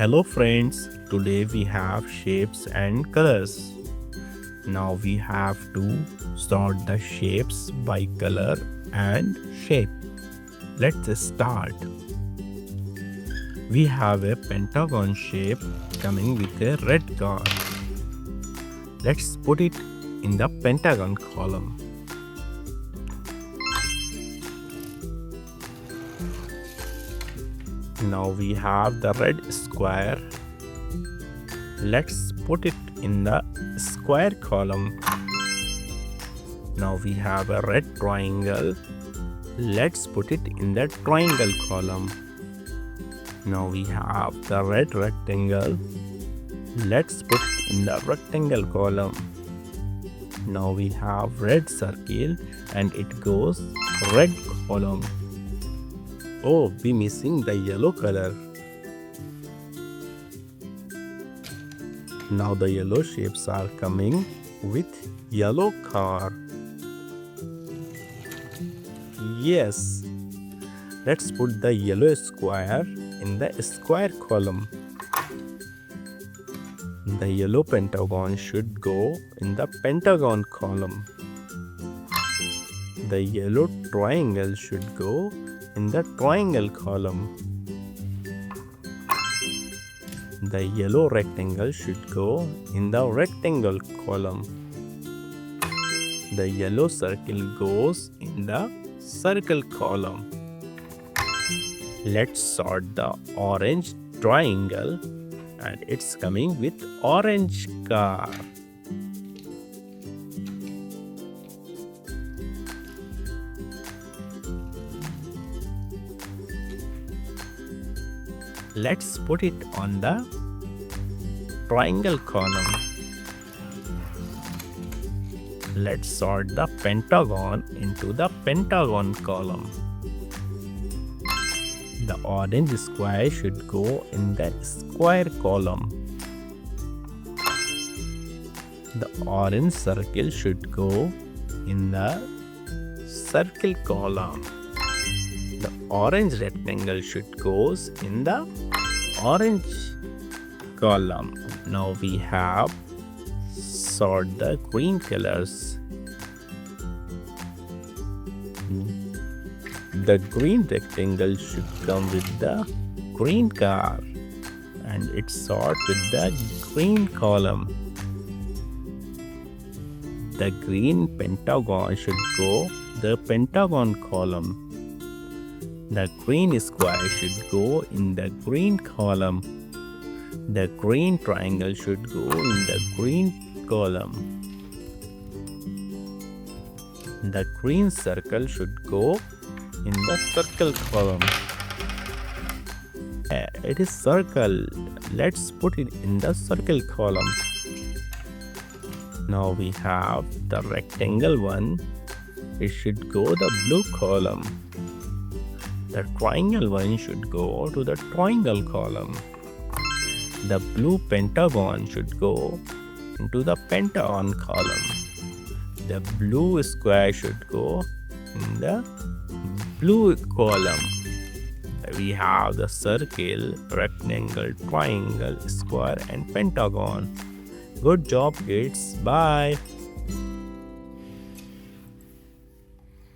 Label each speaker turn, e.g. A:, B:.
A: Hello friends, today we have shapes and colors. Now we have to sort the shapes by color and shape. Let's start. We have a pentagon shape coming with a red car. Let's put it in the pentagon column. Now we have the red square. Let's put it in the square column. Now we have a red triangle. Let's put it in the triangle column. Now we have the red rectangle. Let's put it in the rectangle column. Now we have red circle and it goes red column. Oh, we missing the yellow color. Now the yellow shapes are coming with yellow car. Yes. Let's put the yellow square in the square column. The yellow pentagon should go in the pentagon column. The yellow triangle should go in the triangle column. The yellow rectangle should go in the rectangle column. The yellow circle goes in the circle column. Let's sort the orange triangle and it's coming with orange car. Let's put it on the triangle column. Let's sort the pentagon into the pentagon column. The orange square should go in the square column. The orange circle should go in the circle column. The orange rectangle should go in the orange column. Now we have sort the green colors. The green rectangle should come with the green car and it's sort with the green column. The green pentagon should go the pentagon column. The green square should go in the green column. The green triangle should go in the green column. The green circle should go in the circle column. It is circle. Let's put it in the circle column. Now we have the rectangle one. It should go the blue column. The triangle one should go to the triangle column. The blue pentagon should go into the pentagon column. The blue square should go in the blue column. We have the circle, rectangle, triangle, square and pentagon. Good job kids. Bye.